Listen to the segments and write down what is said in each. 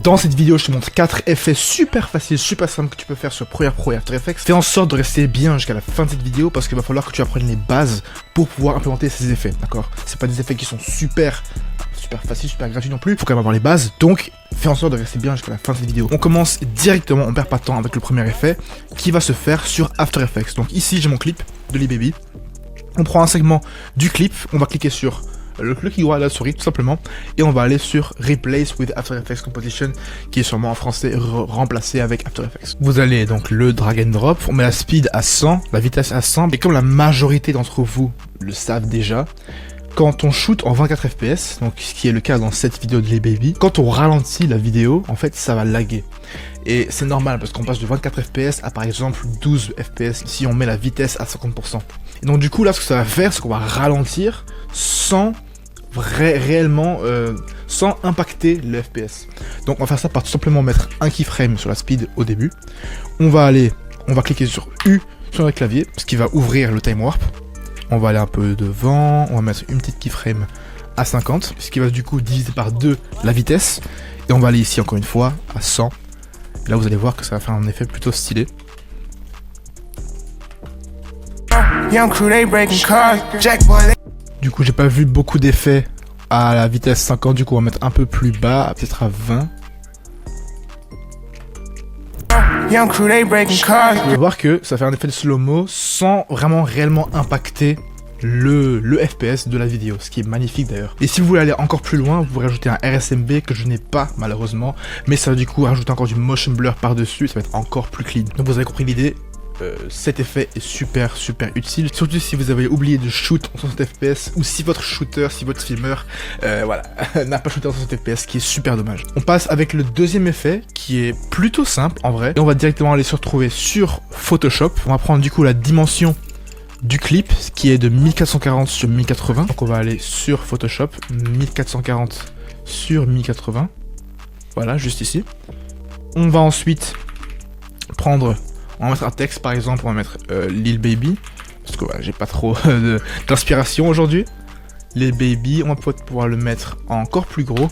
Dans cette vidéo, je te montre 4 effets super faciles, super simples que tu peux faire sur Premiere Pro et After Effects. Fais en sorte de rester bien jusqu'à la fin de cette vidéo parce qu'il va falloir que tu apprennes les bases pour pouvoir implémenter ces effets, d'accord? C'est pas des effets qui sont super faciles, super gratuits non plus. Faut quand même avoir les bases, donc fais en sorte de rester bien jusqu'à la fin de cette vidéo. On commence directement, on perd pas de temps avec le premier effet qui va se faire sur After Effects. Donc ici, j'ai mon clip de Lil Baby. On prend un segment du clip, on va cliquer sur le clic droit à la souris tout simplement et on va aller sur Replace with After Effects Composition qui est sûrement en français remplacé avec After Effects. Vous allez donc le drag and drop, on met la speed à 100, la vitesse à 100 et comme la majorité d'entre vous le savent déjà, quand on shoot en 24 fps, donc ce qui est le cas dans cette vidéo de Lil Baby, quand on ralentit la vidéo, en fait ça va laguer. Et c'est normal parce qu'on passe de 24 fps à par exemple 12 fps si on met la vitesse à 50%. Et donc du coup là ce que ça va faire c'est qu'on va ralentir sans réellement sans impacter le FPS. Donc on va faire ça par tout simplement mettre un keyframe sur la speed au début. On va cliquer sur U sur le clavier, ce qui va ouvrir le time warp. On va aller un peu devant, on va mettre une petite keyframe à 50, ce qui va du coup diviser par 2 la vitesse. Et on va aller ici encore une fois à 100. Et là vous allez voir que ça va faire un effet plutôt stylé. Du coup j'ai pas vu beaucoup d'effets à la vitesse 50, du coup on va mettre un peu plus bas, peut-être à 20. Vous allez voir que ça fait un effet de slow-mo sans vraiment réellement impacter le FPS de la vidéo, ce qui est magnifique d'ailleurs. Et si vous voulez aller encore plus loin, vous pouvez rajouter un RSMB que je n'ai pas malheureusement, mais ça va du coup rajouter encore du motion blur par-dessus, ça va être encore plus clean. Donc vous avez compris l'idée. Cet effet est super utile, surtout si vous avez oublié de shoot en 60 fps ou si votre shooter, si votre filmer voilà, n'a pas shooté en 60 fps, ce qui est super dommage. On passe avec le deuxième effet qui est plutôt simple en vrai et on va directement aller se retrouver sur Photoshop. On va prendre du coup la dimension du clip qui est de 1440 sur 1080, donc on va aller sur Photoshop 1440 sur 1080, voilà, juste ici. On va ensuite prendre, on va mettre un texte par exemple, on va mettre Lil Baby, parce que voilà, j'ai pas trop d'inspiration aujourd'hui. Lil Baby, on va peut-être pouvoir le mettre encore plus gros,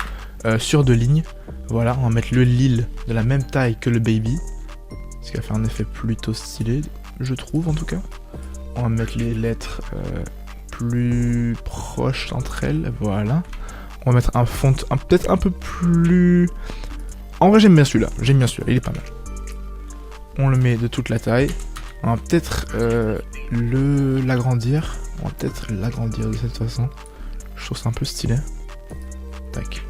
sur 2 lignes. Voilà, on va mettre le Lil de la même taille que le Baby, ce qui va faire un effet plutôt stylé, je trouve en tout cas. On va mettre les lettres plus proches entre elles, voilà. On va mettre un font peut-être un peu plus... En vrai j'aime bien celui-là, il est pas mal. On le met de toute la taille. On va peut-être l'agrandir. On va peut-être l'agrandir de cette façon. Je trouve ça un peu stylé. Tac.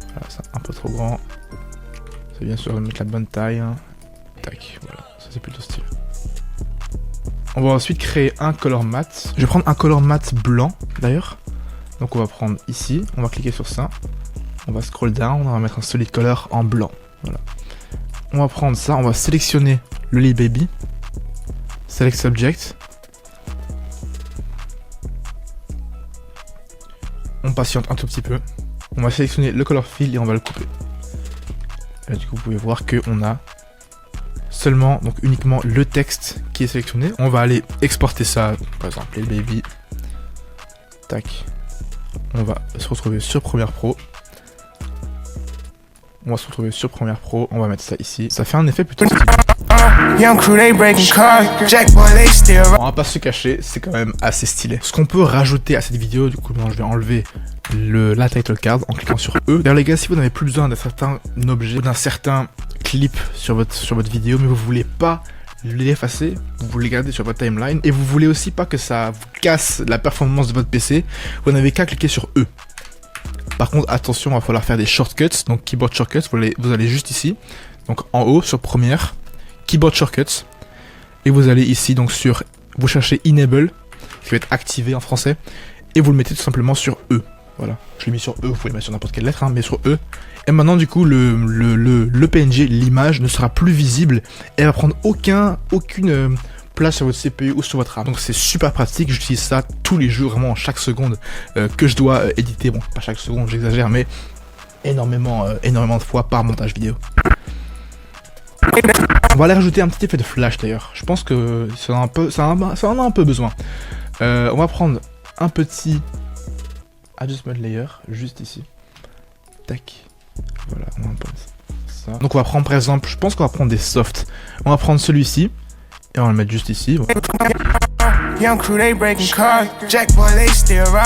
Voilà, c'est un peu trop grand. C'est bien sûr de mettre la bonne taille. Hein. Tac, voilà, ça c'est plutôt stylé. On va ensuite créer un color matte. Je vais prendre un color matte blanc d'ailleurs. Donc on va prendre ici, on va cliquer sur ça. On va scroll down, on va mettre un solid color en blanc. Voilà. On va prendre ça, on va sélectionner le Lil Baby. Select Subject. On patiente un tout petit peu. On va sélectionner le color fill et on va le couper. Et du coup, vous pouvez voir qu'on a seulement, donc uniquement le texte qui est sélectionné. On va aller exporter ça, par exemple, Lil Baby. Tac. On va se retrouver sur Premiere Pro. On va se retrouver sur Premiere Pro, on va mettre ça ici. Ça fait un effet plutôt stylé. On va pas se cacher, c'est quand même assez stylé. Ce qu'on peut rajouter à cette vidéo, du coup, je vais enlever la title card en cliquant sur E. D'ailleurs les gars, si vous n'avez plus besoin d'un certain objet ou d'un certain clip sur votre vidéo, mais vous voulez pas l'effacer, vous voulez garder sur votre timeline, et vous voulez aussi pas que ça vous casse la performance de votre PC, vous n'avez qu'à cliquer sur E. Par contre, attention, il va falloir faire des shortcuts, donc keyboard shortcuts, vous allez juste ici, donc en haut sur Premiere, keyboard shortcuts, et vous allez ici, donc vous cherchez Enable, qui va être activé en français, et vous le mettez tout simplement sur E. Voilà, je l'ai mis sur E, vous pouvez le mettre sur n'importe quelle lettre, hein, mais sur E. Et maintenant, du coup, le PNG, l'image, ne sera plus visible, et elle va prendre aucune place sur votre CPU ou sur votre RAM. Donc c'est super pratique, j'utilise ça tous les jours, vraiment chaque seconde que je dois éditer. Bon, pas chaque seconde, j'exagère, mais énormément de fois par montage vidéo. On va aller rajouter un petit effet de flash d'ailleurs. Je pense que ça en a un peu besoin. On va prendre un petit adjustment layer juste ici. Tac. Voilà, on va ça. Donc on va prendre par exemple, je pense qu'on va prendre des softs. On va prendre celui-ci et on va le mettre juste ici. Voilà.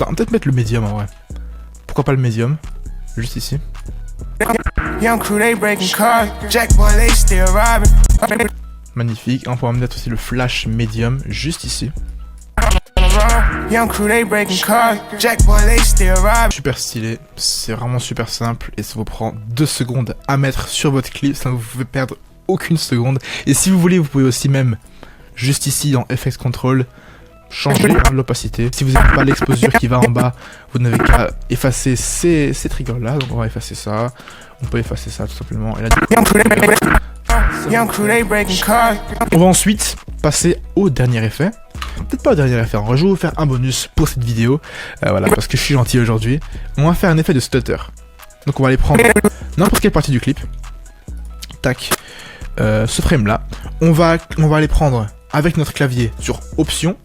On va peut-être mettre le médium en vrai. Pourquoi pas le médium? Juste ici. Magnifique. On pourra mettre aussi le flash médium juste ici. Super stylé, c'est vraiment super simple et ça vous prend 2 secondes à mettre sur votre clip, ça ne vous fait perdre aucune seconde. Et si vous voulez, vous pouvez aussi même, juste ici dans FX Control, changer l'opacité. Si vous n'avez pas l'exposure qui va en bas, vous n'avez qu'à effacer ces triggers là, donc on va effacer ça, on peut effacer ça tout simplement. Et là, on va ensuite passer au dernier effet. Peut-être pas au dernier effet, je vais vous faire un bonus pour cette vidéo, voilà, parce que je suis gentil aujourd'hui. On va faire un effet de stutter. Donc on va aller prendre n'importe quelle partie du clip. Tac. Ce frame là. On va aller prendre avec notre clavier sur option.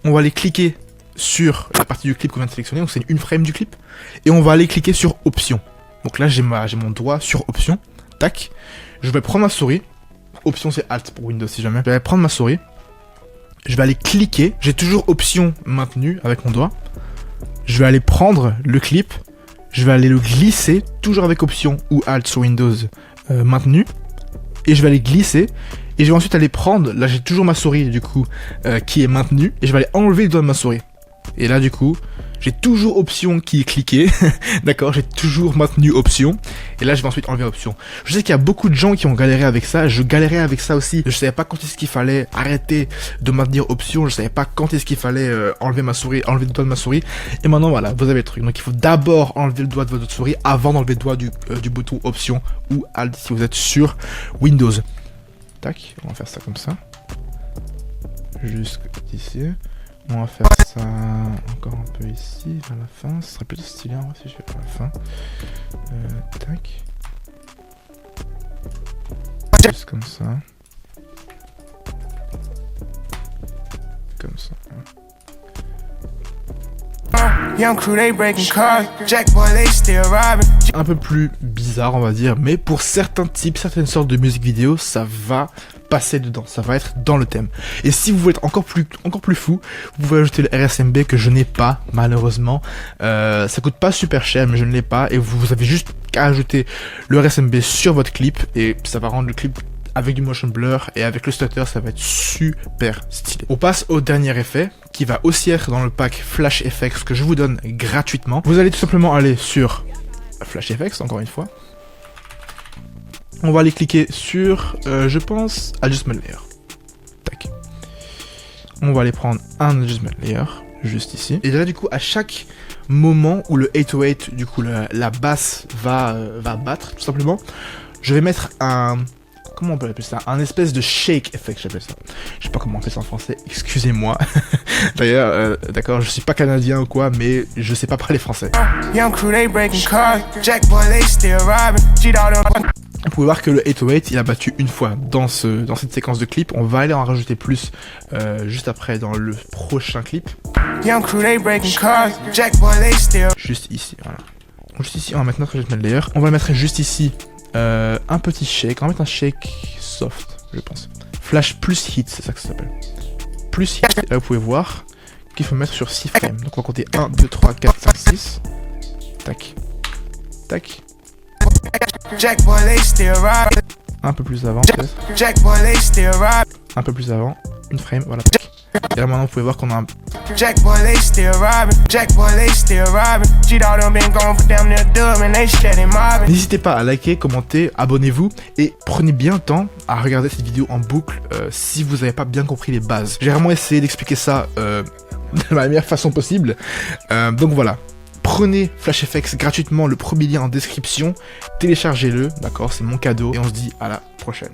On va aller cliquer sur la partie du clip qu'on vient de sélectionner, donc c'est une frame du clip. Et on va aller cliquer sur option. Donc là j'ai mon doigt sur option. Tac. Je vais prendre ma souris. Option c'est Alt pour Windows si jamais. Je vais prendre ma souris. Je vais aller cliquer, j'ai toujours option maintenue avec mon doigt. Je vais aller prendre le clip, je vais aller le glisser, toujours avec option ou Alt sur Windows maintenu. Et je vais aller glisser, et je vais ensuite aller prendre, là j'ai toujours ma souris du coup qui est maintenue, et je vais aller enlever le doigt de ma souris. Et là du coup, j'ai toujours option qui est cliquée, d'accord, j'ai toujours maintenu option, et là je vais ensuite enlever option. Je sais qu'il y a beaucoup de gens qui ont galéré avec ça, je galérais avec ça aussi, je savais pas quand est-ce qu'il fallait arrêter de maintenir option, je savais pas quand est-ce qu'il fallait enlever ma souris, enlever le doigt de ma souris, et maintenant voilà, vous avez le truc. Donc il faut d'abord enlever le doigt de votre souris avant d'enlever le doigt du bouton option ou Alt si vous êtes sur Windows. Tac, on va faire ça comme ça, jusqu'ici. On va faire ça encore un peu ici, vers la fin. Ce serait plutôt stylé en vrai si je fais vers la fin. Tac. Juste comme ça. Comme ça. Un peu plus bizarre on va dire, mais pour certains types, certaines sortes de musique vidéo, ça va passer dedans, ça va être dans le thème. Et si vous voulez être encore plus fou, vous pouvez ajouter le RSMB que je n'ai pas malheureusement. Ça coûte pas super cher mais je ne l'ai pas, et vous avez juste qu'à ajouter le RSMB sur votre clip et ça va rendre le clip avec du motion blur et avec le stutter, ça va être super stylé. On passe au dernier effet qui va aussi être dans le pack Flash FX que je vous donne gratuitement. Vous allez tout simplement aller sur Flash FX encore une fois. On va aller cliquer sur, je pense, Adjustment Layer. Tac. On va aller prendre un Adjustment Layer, juste ici. Et là, du coup, à chaque moment où le 808, du coup, la basse va battre, tout simplement, je vais mettre un... Comment on peut appeler ça? Un espèce de shake effect, j'appelle ça. Je sais pas comment on fait ça en français, excusez-moi. D'ailleurs, d'accord, je suis pas canadien ou quoi, mais je sais pas parler français. Vous pouvez voir que le 808 il a battu une fois dans cette séquence de clip. On va aller en rajouter plus juste après dans le prochain clip. Juste ici, voilà. Juste ici, on va mettre notre adjustment layer. On va mettre juste ici un petit shake. On va mettre un shake soft, je pense. Flash plus hit, c'est ça que ça s'appelle. Plus hit, là vous pouvez voir qu'il faut mettre sur 6 frames. Donc on va compter 1, 2, 3, 4, 5, 6. Tac. Tac. Un peu plus avant peut-être. Un peu plus avant. Une frame, voilà. Et là maintenant vous pouvez voir qu'on a un... N'hésitez pas à liker, commenter, abonnez-vous et prenez bien le temps à regarder cette vidéo en boucle si vous n'avez pas bien compris les bases. J'ai vraiment essayé d'expliquer ça de la meilleure façon possible. Donc voilà. Prenez Flash FX gratuitement, le premier lien en description, téléchargez-le, d'accord, c'est mon cadeau, et on se dit à la prochaine.